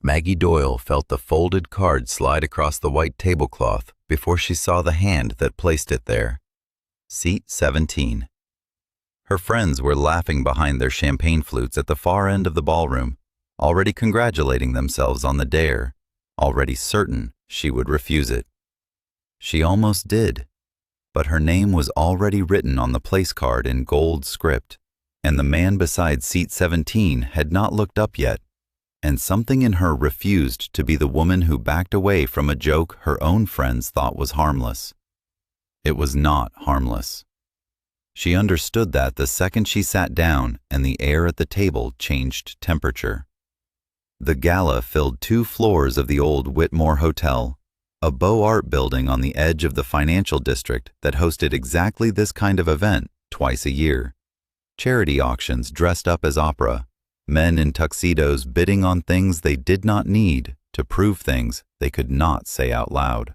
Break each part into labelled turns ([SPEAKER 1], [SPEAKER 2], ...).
[SPEAKER 1] Maggie Doyle felt the folded card slide across the white tablecloth before she saw the hand that placed it there. Seat 17. Her friends were laughing behind their champagne flutes at the far end of the ballroom, already congratulating themselves on the dare, already certain she would refuse it. She almost did, but her name was already written on the place card in gold script, and the man beside seat 17 had not looked up yet, and something in her refused to be the woman who backed away from a joke her own friends thought was harmless. It was not harmless. She understood that the second she sat down and the air at the table changed temperature. The gala filled 2 floors of the old Whitmore Hotel, a Beaux Art building on the edge of the financial district that hosted exactly this kind of event twice a year. Charity auctions dressed up as opera, men in tuxedos bidding on things they did not need to prove things they could not say out loud.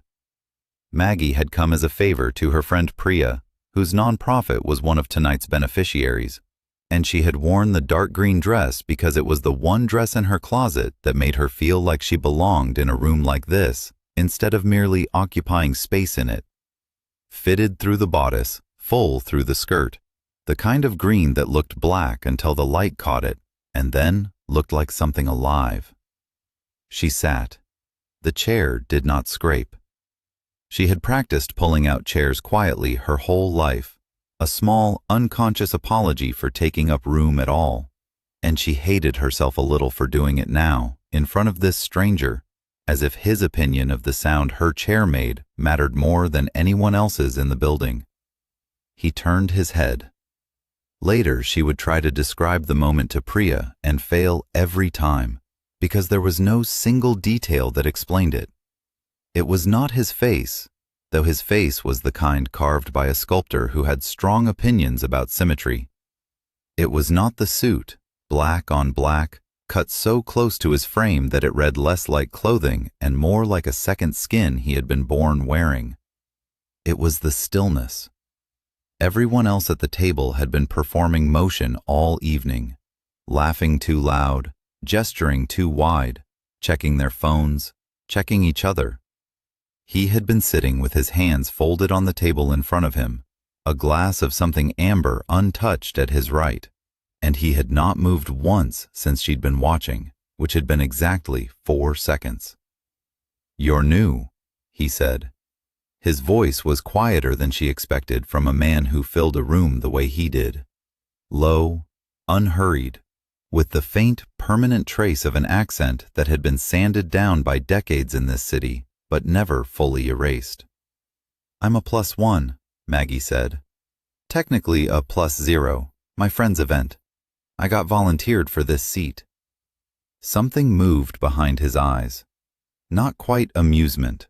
[SPEAKER 1] Maggie had come as a favor to her friend Priya, whose nonprofit was one of tonight's beneficiaries, and she had worn the dark green dress because it was the one dress in her closet that made her feel like she belonged in a room like this instead of merely occupying space in it. Fitted through the bodice, full through the skirt, the kind of green that looked black until the light caught it, and then looked like something alive. She sat. The chair did not scrape. She had practiced pulling out chairs quietly her whole life, a small, unconscious apology for taking up room at all, and she hated herself a little for doing it now, in front of this stranger, as if his opinion of the sound her chair made mattered more than anyone else's in the building. He turned his head. Later, she would try to describe the moment to Priya and fail every time, because there was no single detail that explained it. It was not his face, though his face was the kind carved by a sculptor who had strong opinions about symmetry. It was not the suit, black on black, cut so close to his frame that it read less like clothing and more like a second skin he had been born wearing. It was the stillness. Everyone else at the table had been performing motion all evening, laughing too loud, gesturing too wide, checking their phones, checking each other. He had been sitting with his hands folded on the table in front of him, a glass of something amber untouched at his right, and he had not moved once since she'd been watching, which had been exactly 4 seconds. "You're new," he said. His voice was quieter than she expected from a man who filled a room the way he did. Low, unhurried, with the faint, permanent trace of an accent that had been sanded down by decades in this city, but never fully erased. "I'm a +1, Maggie said. "Technically a +0, my friend's event. I got volunteered for this seat." Something moved behind his eyes. Not quite amusement.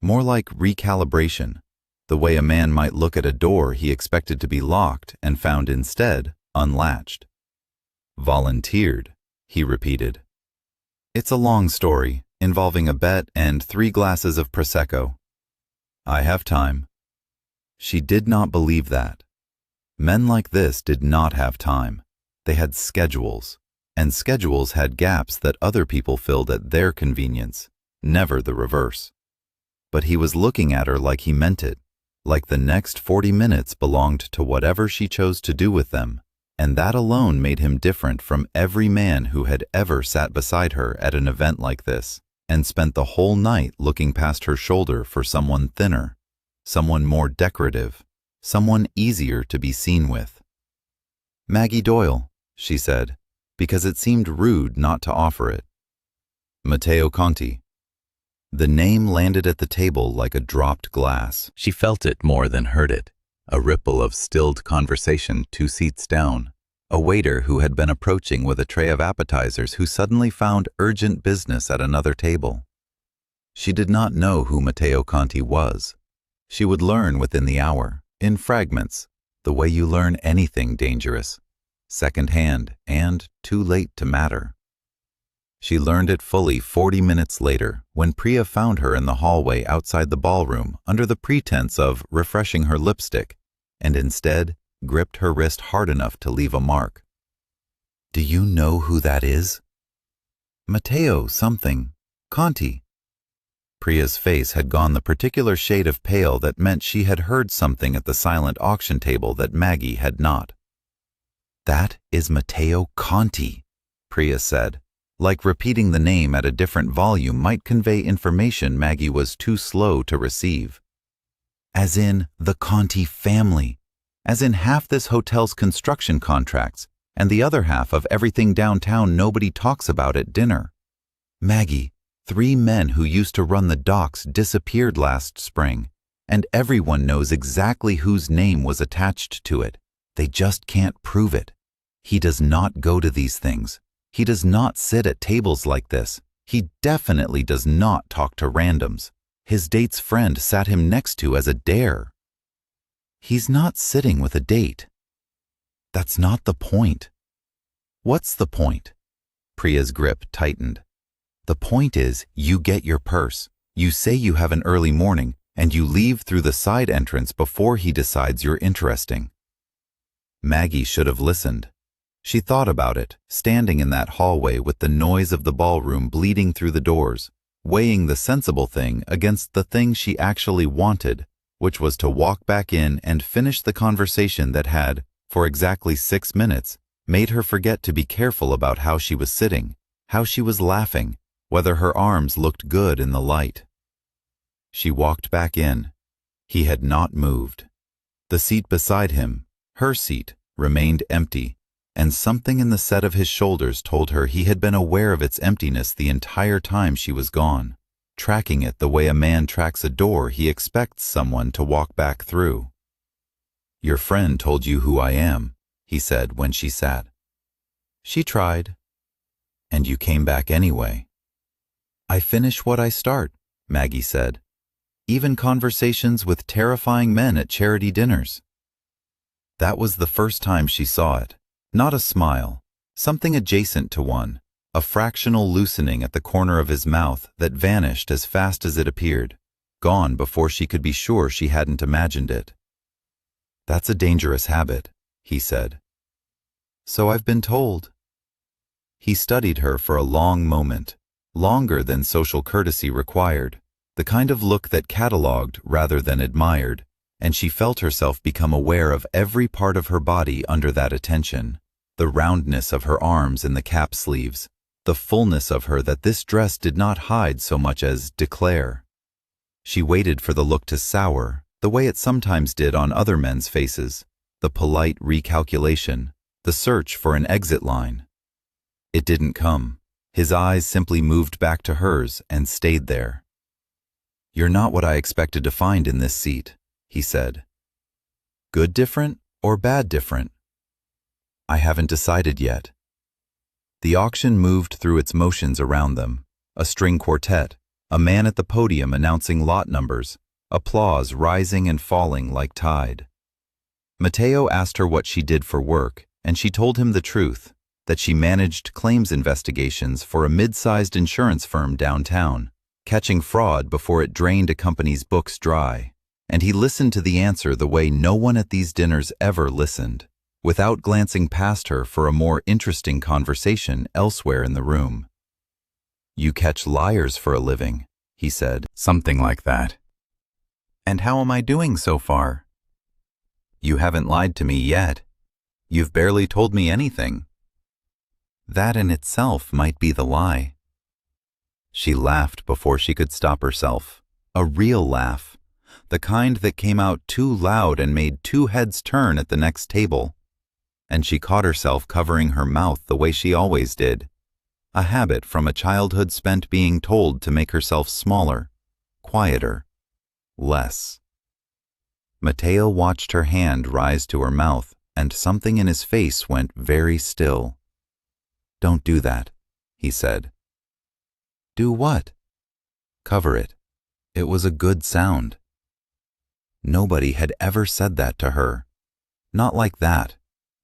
[SPEAKER 1] More like recalibration, the way a man might look at a door he expected to be locked and found instead unlatched. "Volunteered," he repeated. "It's a long story, involving a bet and 3 glasses of Prosecco. I have time." She did not believe that. Men like this did not have time. They had schedules, and schedules had gaps that other people filled at their convenience, never the reverse. But he was looking at her like he meant it, like the next 40 minutes belonged to whatever she chose to do with them, and that alone made him different from every man who had ever sat beside her at an event like this, and spent the whole night looking past her shoulder for someone thinner, someone more decorative, someone easier to be seen with. "Maggie Doyle," she said, because it seemed rude not to offer it. "Matteo Conti." The name landed at the table like a dropped glass. She felt it more than heard it, a ripple of stilled conversation 2 seats down, a waiter who had been approaching with a tray of appetizers who suddenly found urgent business at another table. She did not know who Matteo Conti was. She would learn within the hour, in fragments, the way you learn anything dangerous, second-hand and too late to matter. She learned it fully 40 minutes later when Priya found her in the hallway outside the ballroom under the pretense of refreshing her lipstick, and instead gripped her wrist hard enough to leave a mark. "Do you know who that is?" Matteo something. Conti. Priya's face had gone the particular shade of pale that meant she had heard something at the silent auction table that Maggie had not. That is Matteo Conti, Priya said, like repeating the name at a different volume might convey information Maggie was too slow to receive. As in the Conti family, as in half this hotel's construction contracts, and the other half of everything downtown nobody talks about at dinner. Maggie, 3 men who used to run the docks disappeared last spring, and everyone knows exactly whose name was attached to it. They just can't prove it. He does not go to these things. He does not sit at tables like this. He definitely does not talk to randoms. His date's friend sat him next to as a dare. He's not sitting with a date. That's not the point. What's the point? Priya's grip tightened. The point is, you get your purse. You say you have an early morning, and you leave through the side entrance before he decides you're interesting. Maggie should have listened. She thought about it, standing in that hallway with the noise of the ballroom bleeding through the doors, weighing the sensible thing against the thing she actually wanted, which was to walk back in and finish the conversation that had, for exactly 6 minutes, made her forget to be careful about how she was sitting, how she was laughing, whether her arms looked good in the light. She walked back in. He had not moved. The seat beside him, her seat, remained empty, and something in the set of his shoulders told her he had been aware of its emptiness the entire time she was gone, tracking it the way a man tracks a door he expects someone to walk back through. "Your friend told you who I am," he said when she sat. She tried. "And you came back anyway." "I finish what I start," Maggie said. "Even conversations with terrifying men at charity dinners." That was the first time she saw it. Not a smile, something adjacent to one, a fractional loosening at the corner of his mouth that vanished as fast as it appeared, gone before she could be sure she hadn't imagined it. "That's a dangerous habit," he said. "So I've been told." He studied her for a long moment, longer than social courtesy required, the kind of look that catalogued rather than admired, and she felt herself become aware of every part of her body under that attention. The roundness of her arms in the cap sleeves, the fullness of her that this dress did not hide so much as declare. She waited for the look to sour, the way it sometimes did on other men's faces, the polite recalculation, the search for an exit line. It didn't come. His eyes simply moved back to hers and stayed there. "You're not what I expected to find in this seat," he said. "Good different or bad different?" "I haven't decided yet." The auction moved through its motions around them, a string quartet, a man at the podium announcing lot numbers, applause rising and falling like tide. Matteo asked her what she did for work, and she told him the truth, that she managed claims investigations for a mid-sized insurance firm downtown, catching fraud before it drained a company's books dry, and he listened to the answer the way no one at these dinners ever listened, without glancing past her for a more interesting conversation elsewhere in the room. "You catch liars for a living," he said. "Something like that." "And how am I doing so far?" "You haven't lied to me yet. You've barely told me anything." "That in itself might be the lie." She laughed before she could stop herself, a real laugh, the kind that came out too loud and made 2 heads turn at the next table. And she caught herself covering her mouth the way she always did, a habit from a childhood spent being told to make herself smaller, quieter, less. Matteo watched her hand rise to her mouth, and something in his face went very still. "Don't do that," he said. "Do what?" "Cover it." It was a good sound. Nobody had ever said that to her. Not like that.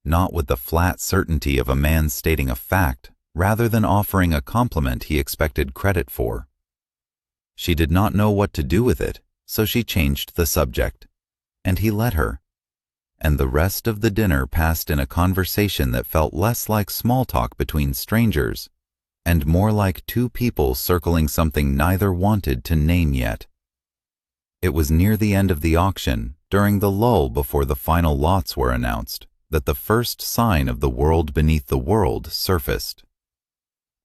[SPEAKER 1] Not with the flat certainty of a man stating a fact, rather than offering a compliment he expected credit for. She did not know what to do with it, so she changed the subject. And he let her. And the rest of the dinner passed in a conversation that felt less like small talk between strangers and more like two people circling something neither wanted to name yet. It was near the end of the auction, during the lull before the final lots were announced, that the first sign of the world beneath the world surfaced.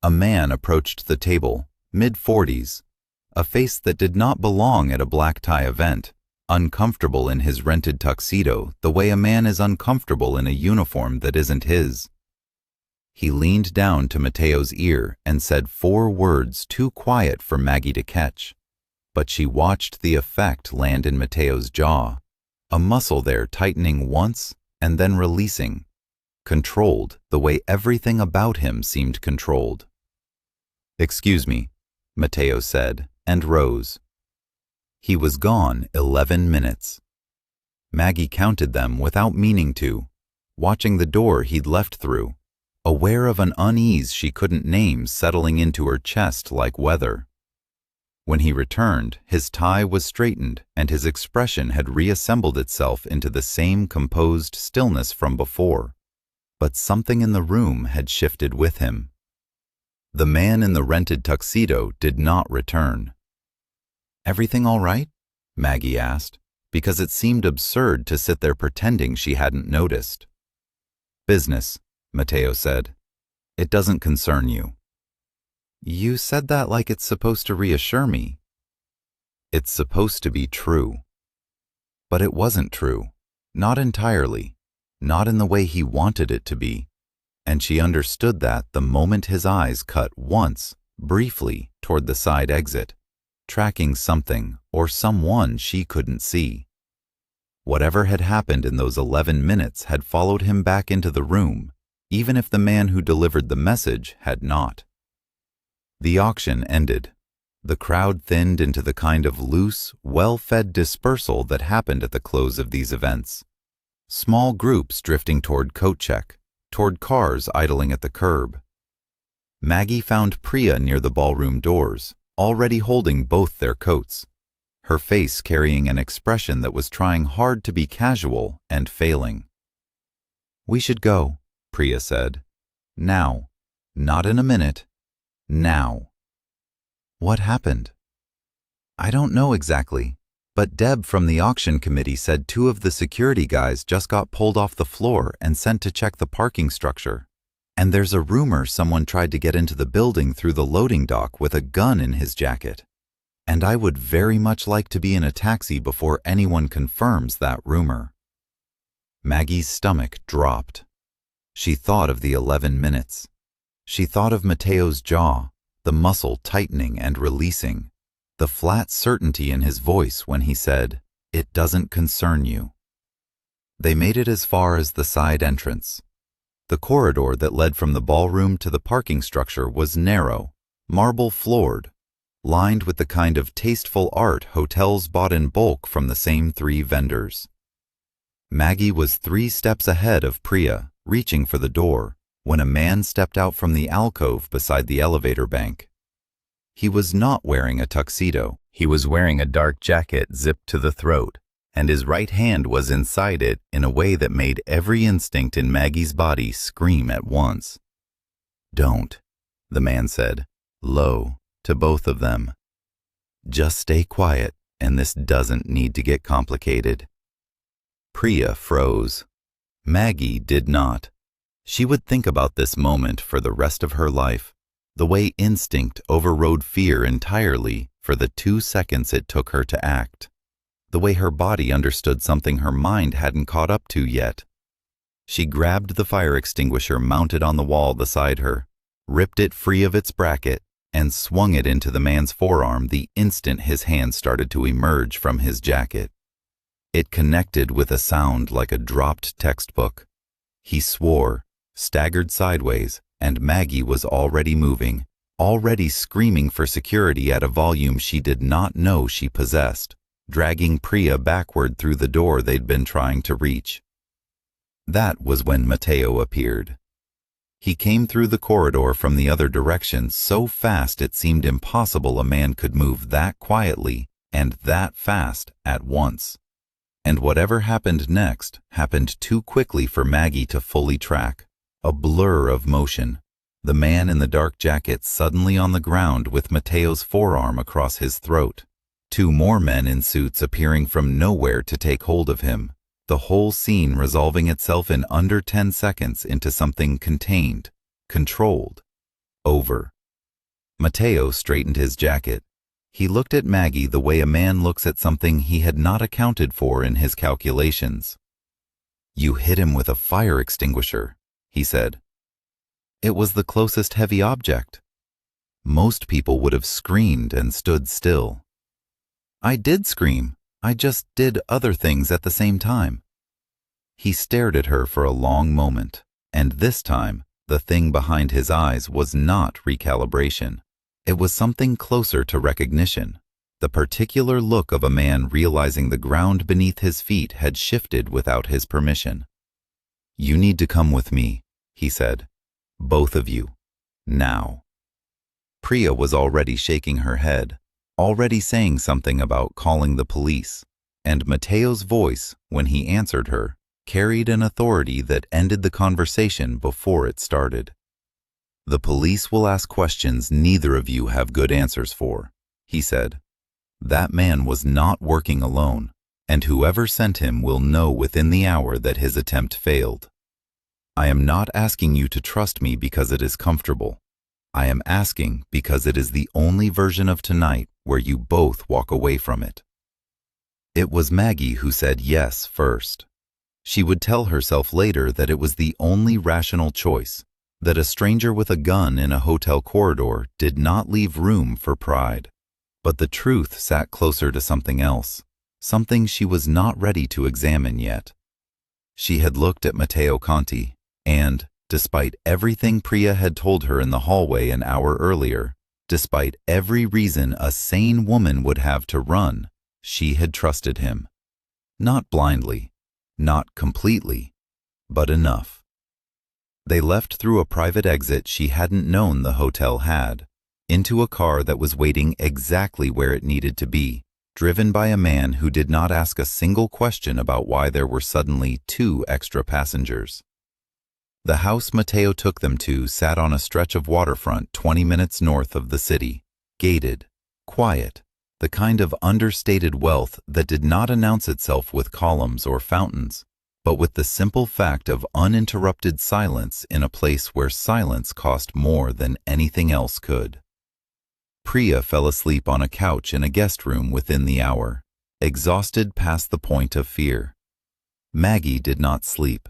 [SPEAKER 1] A man approached the table, mid-40s, a face that did not belong at a black tie event, uncomfortable in his rented tuxedo the way a man is uncomfortable in a uniform that isn't his. He leaned down to Mateo's ear and said 4 words too quiet for Maggie to catch, but she watched the effect land in Mateo's jaw, a muscle there tightening once and then releasing, controlled the way everything about him seemed controlled. "Excuse me," Mateo said, and rose. He was gone 11 minutes. Maggie counted them without meaning to, watching the door he'd left through, aware of an unease she couldn't name settling into her chest like weather. When he returned, his tie was straightened and his expression had reassembled itself into the same composed stillness from before, but something in the room had shifted with him. The man in the rented tuxedo did not return. "Everything all right?" Maggie asked, because it seemed absurd to sit there pretending she hadn't noticed. "Business," Mateo said. "It doesn't concern you." "You said that like it's supposed to reassure me." "It's supposed to be true." But it wasn't true. Not entirely. Not in the way he wanted it to be. And she understood that the moment his eyes cut once, briefly, toward the side exit, tracking something or someone she couldn't see. Whatever had happened in those 11 minutes had followed him back into the room, even if the man who delivered the message had not. The auction ended. The crowd thinned into the kind of loose, well-fed dispersal that happened at the close of these events. Small groups drifting toward coat check, toward cars idling at the curb. Maggie found Priya near the ballroom doors, already holding both their coats, her face carrying an expression that was trying hard to be casual and failing. "We should go," Priya said. "Now. Not in a minute. Now." "What happened?" "I don't know exactly, but Deb from the auction committee said 2 of the security guys just got pulled off the floor and sent to check the parking structure. And there's a rumor someone tried to get into the building through the loading dock with a gun in his jacket. And I would very much like to be in a taxi before anyone confirms that rumor." Maggie's stomach dropped. She thought of the 11 minutes. She thought of Mateo's jaw, the muscle tightening and releasing, the flat certainty in his voice when he said, "It doesn't concern you." They made it as far as the side entrance. The corridor that led from the ballroom to the parking structure was narrow, marble-floored, lined with the kind of tasteful art hotels bought in bulk from the same 3 vendors. Maggie was 3 steps ahead of Priya, reaching for the door, when a man stepped out from the alcove beside the elevator bank. He was not wearing a tuxedo. He was wearing a dark jacket zipped to the throat, and his right hand was inside it in a way that made every instinct in Maggie's body scream at once. "Don't," the man said, low, to both of them. "Just stay quiet, and this doesn't need to get complicated." Priya froze. Maggie did not. She would think about this moment for the rest of her life, the way instinct overrode fear entirely for the 2 seconds it took her to act. The way her body understood something her mind hadn't caught up to yet. She grabbed the fire extinguisher mounted on the wall beside her, ripped it free of its bracket, and swung it into the man's forearm the instant his hand started to emerge from his jacket. It connected with a sound like a dropped textbook. He swore, staggered sideways, and Maggie was already moving, already screaming for security at a volume she did not know she possessed, dragging Priya backward through the door they'd been trying to reach. That was when Mateo appeared. He came through the corridor from the other direction so fast it seemed impossible a man could move that quietly and that fast at once. And whatever happened next happened too quickly for Maggie to fully track. A blur of motion. the man in the dark jacket suddenly on the ground with Matteo's forearm across his throat. Two more men in suits appearing from nowhere to take hold of him, the whole scene resolving itself in under 10 seconds into something contained, controlled, over. Matteo straightened his jacket. He looked at Maggie the way a man looks at something he had not accounted for in his calculations. "You hit him with a fire extinguisher," he said. "It was the closest heavy object. Most people would have screamed and stood still." "I did scream. I just did other things at the same time." He stared at her for a long moment, and this time, the thing behind his eyes was not recalibration. It was something closer to recognition, the particular look of a man realizing the ground beneath his feet had shifted without his permission. "You need to come with me," he said. "Both of you. Now." Priya was already shaking her head, already saying something about calling the police, and Matteo's voice, when he answered her, carried an authority that ended the conversation before it started. "The police will ask questions neither of you have good answers for," he said. "That man was not working alone, and whoever sent him will know within the hour that his attempt failed. I am not asking you to trust me because it is comfortable. I am asking because it is the only version of tonight where you both walk away from it." It was Maggie who said yes first. She would tell herself later that it was the only rational choice, that a stranger with a gun in a hotel corridor did not leave room for pride. But the truth sat closer to something else, something she was not ready to examine yet. She had looked at Matteo Conti, and, despite everything Priya had told her in the hallway an hour earlier, despite every reason a sane woman would have to run, she had trusted him. Not blindly, not completely, but enough. They left through a private exit she hadn't known the hotel had, into a car that was waiting exactly where it needed to be, driven by a man who did not ask a single question about why there were suddenly 2 extra passengers. The house Matteo took them to sat on a stretch of waterfront 20 minutes north of the city, gated, quiet, the kind of understated wealth that did not announce itself with columns or fountains, but with the simple fact of uninterrupted silence in a place where silence cost more than anything else could. Priya fell asleep on a couch in a guest room within the hour, exhausted past the point of fear. Maggie did not sleep.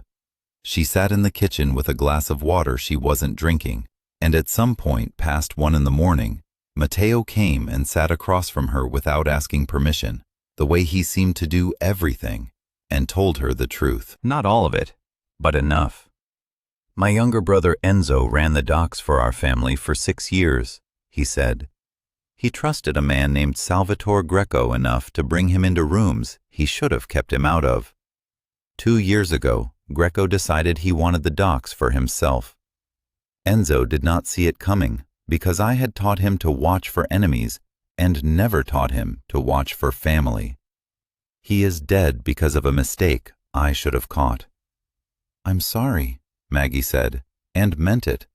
[SPEAKER 1] She sat in the kitchen with a glass of water she wasn't drinking, and at some point past 1 in the morning, Matteo came and sat across from her without asking permission, the way he seemed to do everything, and told her the truth.
[SPEAKER 2] "Not all of it, but enough. My younger brother Enzo ran the docks for our family for 6 years, he said. He trusted a man named Salvatore Greco enough to bring him into rooms he should have kept him out of. 2 years ago, Greco decided he wanted the docks for himself. Enzo did not see it coming because I had taught him to watch for enemies and never taught him to watch for family. He is dead because of a mistake I should have caught." "I'm sorry," Maggie said, and meant it.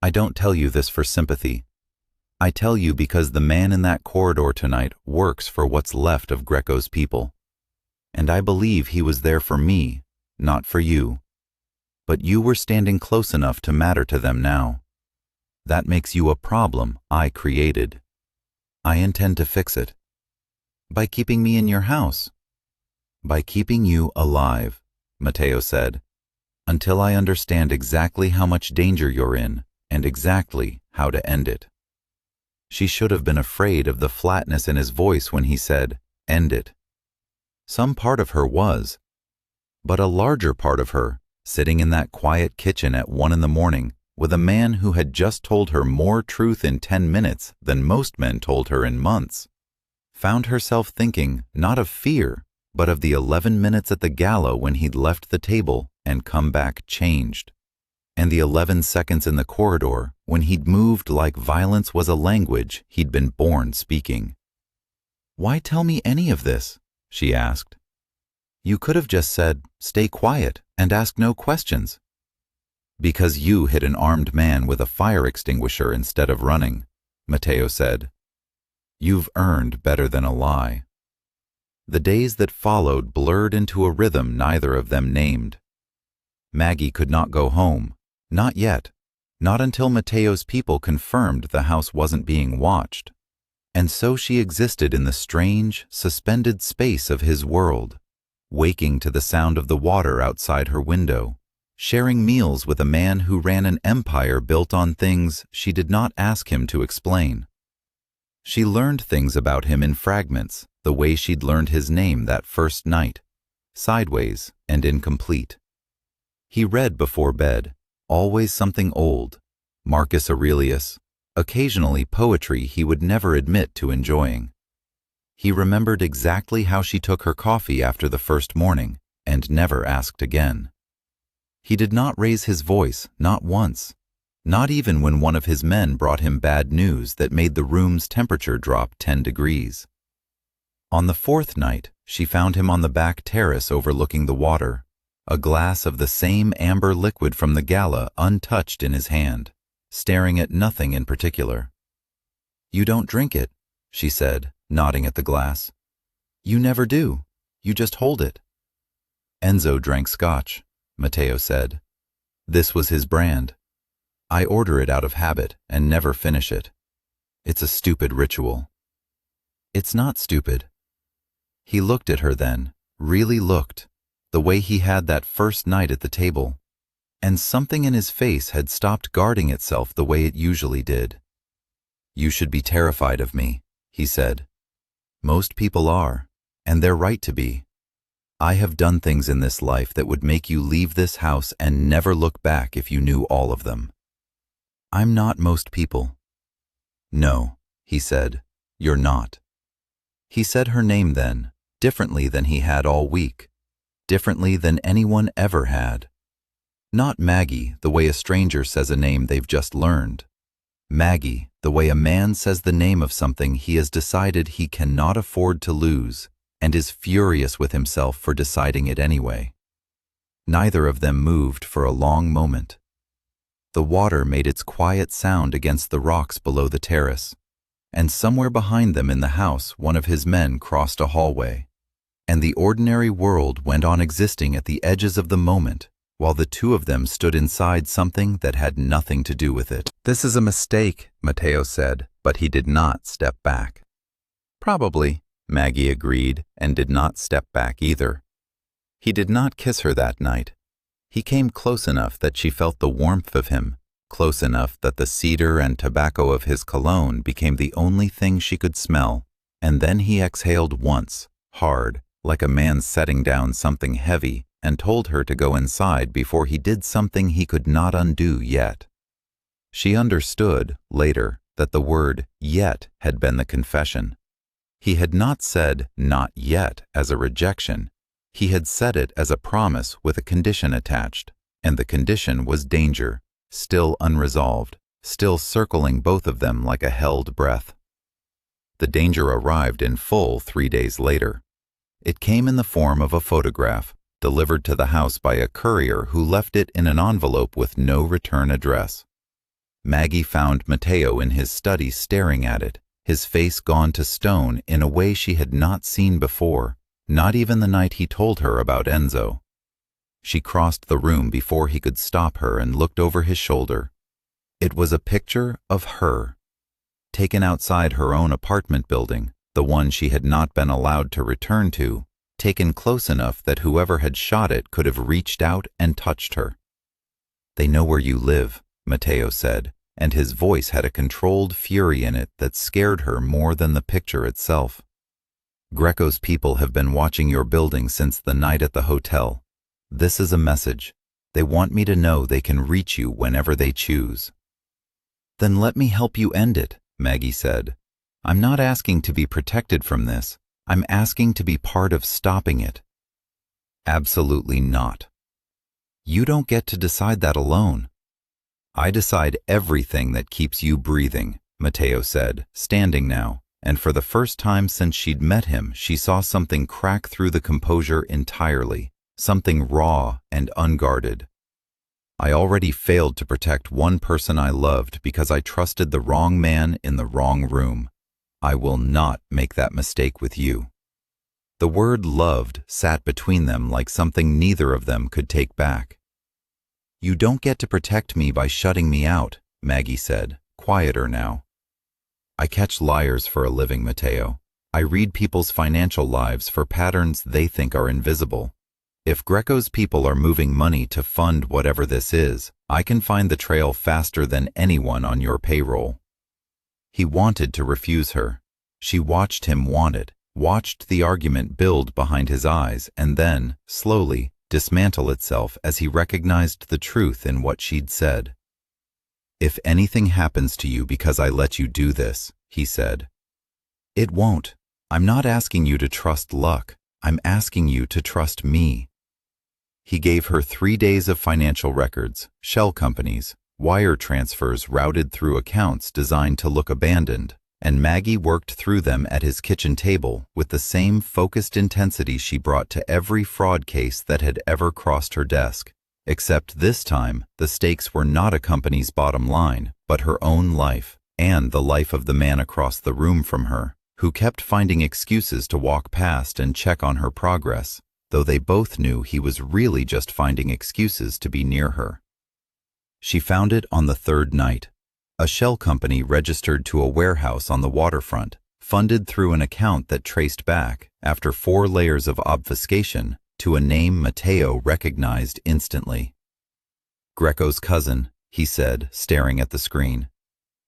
[SPEAKER 2] "I don't tell you this for sympathy. I tell you because the man in that corridor tonight works for what's left of Greco's people. And I believe he was there for me, not for you. But you were standing close enough to matter to them now. That makes you a problem I created. I intend to fix it. By keeping me in your house. By keeping you alive," Matteo said, "until I understand exactly how much danger you're in and exactly how to end it." She should have been afraid of the flatness in his voice when he said, "End it." Some part of her was, but a larger part of her, sitting in that quiet kitchen at 1 in the morning with a man who had just told her more truth in 10 minutes than most men told her in months, found herself thinking not of fear, but of the 11 minutes at the gala when he'd left the table and come back changed, and the 11 seconds in the corridor when he'd moved like violence was a language he'd been born speaking. "Why tell me any of this?" she asked. "You could have just said, 'Stay quiet and ask no questions.'" Because you hit an armed man with a fire extinguisher instead of running, Matteo said. You've earned better than a lie. The days that followed blurred into a rhythm neither of them named. Maggie could not go home, not yet, not until Matteo's people confirmed the house wasn't being watched. And so she existed in the strange, suspended space of his world, waking to the sound of the water outside her window, sharing meals with a man who ran an empire built on things she did not ask him to explain. She learned things about him in fragments, the way she'd learned his name that first night, sideways and incomplete. He read before bed, always something old, Marcus Aurelius, occasionally poetry he would never admit to enjoying. He remembered exactly how she took her coffee after the first morning and never asked again. He did not raise his voice, not once, not even when one of his men brought him bad news that made the room's temperature drop 10 degrees. On the fourth night, she found him on the back terrace overlooking the water, a glass of the same amber liquid from the gala untouched in his hand, staring at nothing in particular. "You don't drink it," she said, nodding at the glass. "You never do. You just hold it." Enzo drank scotch, Matteo said. This was his brand. I order it out of habit and never finish it. It's a stupid ritual. It's not stupid. He looked at her then, really looked, the way he had that first night at the table, and something in his face had stopped guarding itself the way it usually did. "You should be terrified of me," he said. "Most people are, and they're right to be. I have done things in this life that would make you leave this house and never look back if you knew all of them. I'm not most people." "No," he said, "you're not." He said her name then, differently than he had all week, differently than anyone ever had. Not Maggie, the way a stranger says a name they've just learned. Maggie, the way a man says the name of something he has decided he cannot afford to lose and is furious with himself for deciding it anyway. Neither of them moved for a long moment. The water made its quiet sound against the rocks below the terrace, and somewhere behind them in the house one of his men crossed a hallway, and the ordinary world went on existing at the edges of the moment while the two of them stood inside something that had nothing to do with it. "This is a mistake," Matteo said, but he did not step back. "Probably," Maggie agreed, and did not step back either. He did not kiss her that night. He came close enough that she felt the warmth of him, close enough that the cedar and tobacco of his cologne became the only thing she could smell, and then he exhaled once, hard, like a man setting down something heavy, and told her to go inside before he did something he could not undo yet. She understood, later, that the word "yet" had been the confession. He had not said "not yet" as a rejection. He had said it as a promise with a condition attached, and the condition was danger, still unresolved, still circling both of them like a held breath. The danger arrived in full 3 days later. It came in the form of a photograph, delivered to the house by a courier who left it in an envelope with no return address. Maggie found Matteo in his study staring at it, his face gone to stone in a way she had not seen before, not even the night he told her about Enzo. She crossed the room before he could stop her and looked over his shoulder. It was a picture of her, taken outside her own apartment building, the one she had not been allowed to return to, taken close enough that whoever had shot it could have reached out and touched her. "They know where you live," Matteo said, and his voice had a controlled fury in it that scared her more than the picture itself. "Greco's people have been watching your building since the night at the hotel. This is a message. They want me to know they can reach you whenever they choose." "Then let me help you end it," Maggie said. "I'm not asking to be protected from this. I'm asking to be part of stopping it." "Absolutely not. You don't get to decide that alone. I decide everything that keeps you breathing," Matteo said, standing now, and for the first time since she'd met him, she saw something crack through the composure entirely, something raw and unguarded.
[SPEAKER 1] I already failed to protect one person I loved because I trusted the wrong man in the wrong room. I will not make that mistake with you." The word loved sat between them like something neither of them could take back. "You don't get to protect me by shutting me out," Maggie said, quieter now. "I catch liars for a living, Matteo. I read people's financial lives for patterns they think are invisible. If Greco's people are moving money to fund whatever this is, I can find the trail faster than anyone on your payroll." He wanted to refuse her. She watched him want it, watched the argument build behind his eyes, and then, slowly, dismantle itself as he recognized the truth in what she'd said. "If anything happens to you because I let you do this," he said, "it won't. I'm not asking you to trust luck. I'm asking you to trust me." He gave her 3 days of financial records, shell companies, wire transfers routed through accounts designed to look abandoned, and Maggie worked through them at his kitchen table with the same focused intensity she brought to every fraud case that had ever crossed her desk. Except this time, the stakes were not a company's bottom line, but her own life, and the life of the man across the room from her, who kept finding excuses to walk past and check on her progress, though they both knew he was really just finding excuses to be near her. She found it on the 3rd night. A shell company registered to a warehouse on the waterfront, funded through an account that traced back, after 4 layers of obfuscation, to a name Matteo recognized instantly. "Greco's cousin," he said, staring at the screen.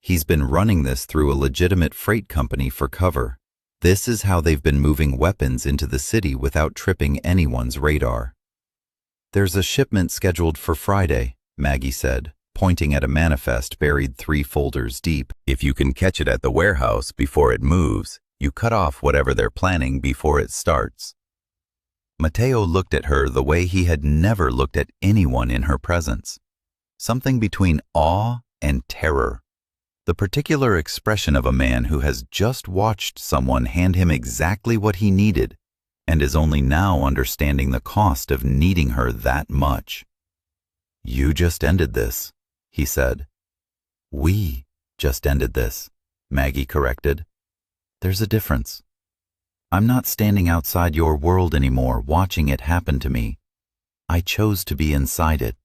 [SPEAKER 1] "He's been running this through a legitimate freight company for cover. This is how they've been moving weapons into the city without tripping anyone's radar." "There's a shipment scheduled for Friday," Maggie said, pointing at a manifest buried 3 folders deep. "If you can catch it at the warehouse before it moves, you cut off whatever they're planning before it starts." Matteo looked at her the way he had never looked at anyone in her presence. Something between awe and terror. The particular expression of a man who has just watched someone hand him exactly what he needed and is only now understanding the cost of needing her that much. "You just ended this," he said. "We just ended this," Maggie corrected. "There's a difference. I'm not standing outside your world anymore watching it happen to me. I chose to be inside it."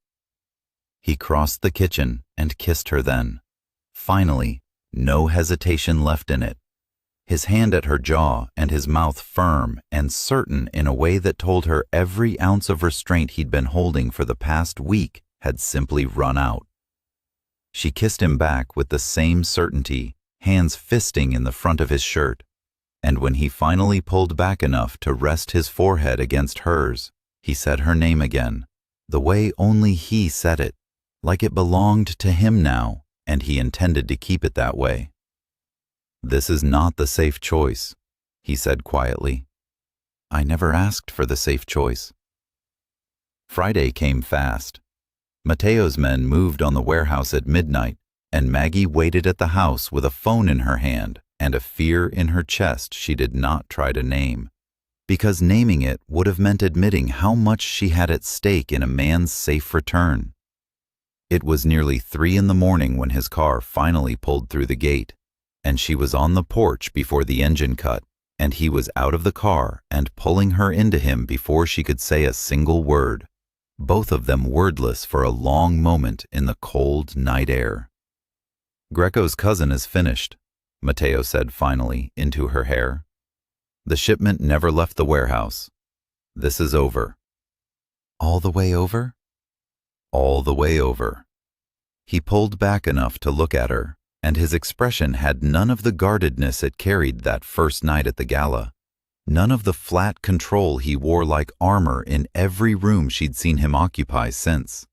[SPEAKER 1] He crossed the kitchen and kissed her then. Finally, no hesitation left in it. His hand at her jaw and his mouth firm and certain in a way that told her every ounce of restraint he'd been holding for the past week had simply run out. She kissed him back with the same certainty, hands fisting in the front of his shirt, and when he finally pulled back enough to rest his forehead against hers, he said her name again, the way only he said it, like it belonged to him now, and he intended to keep it that way. "This is not the safe choice," he said quietly. "I never asked for the safe choice." Friday came fast. Matteo's men moved on the warehouse at midnight, and Maggie waited at the house with a phone in her hand and a fear in her chest she did not try to name, because naming it would have meant admitting how much she had at stake in a man's safe return. It was nearly 3 in the morning when his car finally pulled through the gate, and she was on the porch before the engine cut, and he was out of the car and pulling her into him before she could say a single word, both of them wordless for a long moment in the cold night air. "Greco's cousin is finished," Matteo said finally into her hair. "The shipment never left the warehouse. This is over." "All the way over?" "All the way over." He pulled back enough to look at her, and his expression had none of the guardedness it carried that first night at the gala, none of the flat control he wore like armor in every room she'd seen him occupy since.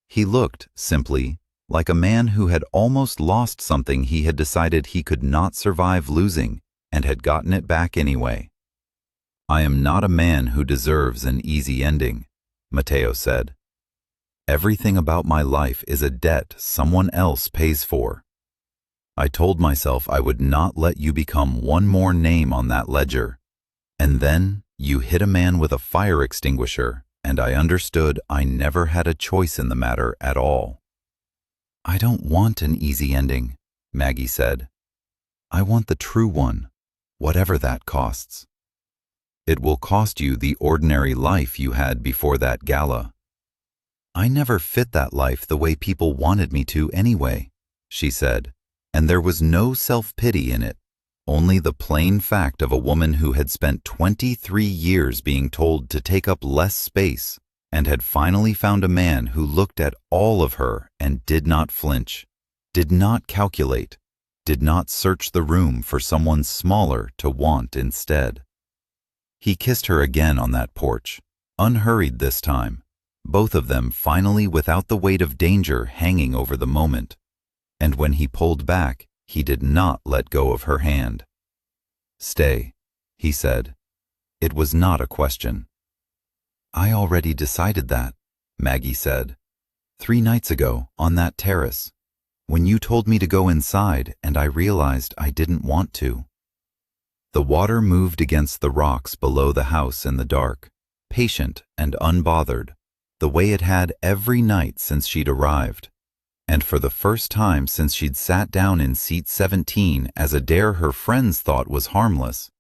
[SPEAKER 1] He looked, simply, like a man who had almost lost something he had decided he could not survive losing and had gotten it back anyway. "I am not a man who deserves an easy ending," Matteo said. "Everything about my life is a debt someone else pays for. I told myself I would not let you become one more name on that ledger. And then you hit a man with a fire extinguisher, and I understood I never had a choice in the matter at all. "I don't want an easy ending," Maggie said. "I want the true one, whatever that costs." "It will cost you the ordinary life you had before that gala." "I never fit that life the way people wanted me to anyway," she said, and there was no self-pity in it, only the plain fact of a woman who had spent 23 years being told to take up less space and had finally found a man who looked at all of her and did not flinch, did not calculate, did not search the room for someone smaller to want instead. He kissed her again on that porch, unhurried this time, both of them finally without the weight of danger hanging over the moment. And when he pulled back, he did not let go of her hand. "Stay," he said. It was not a question. "I already decided that," Maggie said. "3 nights ago, on that terrace, when you told me to go inside and I realized I didn't want to." The water moved against the rocks below the house in the dark, patient and unbothered, the way it had every night since she'd arrived. And for the first time since she'd sat down in seat 17 as a dare her friends thought was harmless,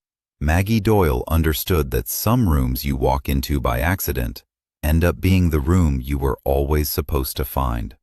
[SPEAKER 1] Maggie Doyle understood that some rooms you walk into by accident end up being the room you were always supposed to find.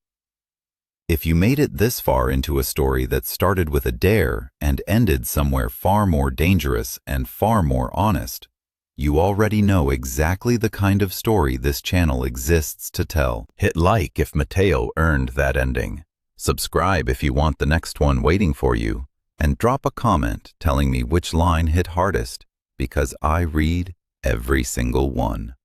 [SPEAKER 1] If you made it this far into a story that started with a dare and ended somewhere far more dangerous and far more honest, you already know exactly the kind of story this channel exists to tell. Hit like if Mateo earned that ending. Subscribe if you want the next one waiting for you, and drop a comment telling me which line hit hardest, because I read every single one.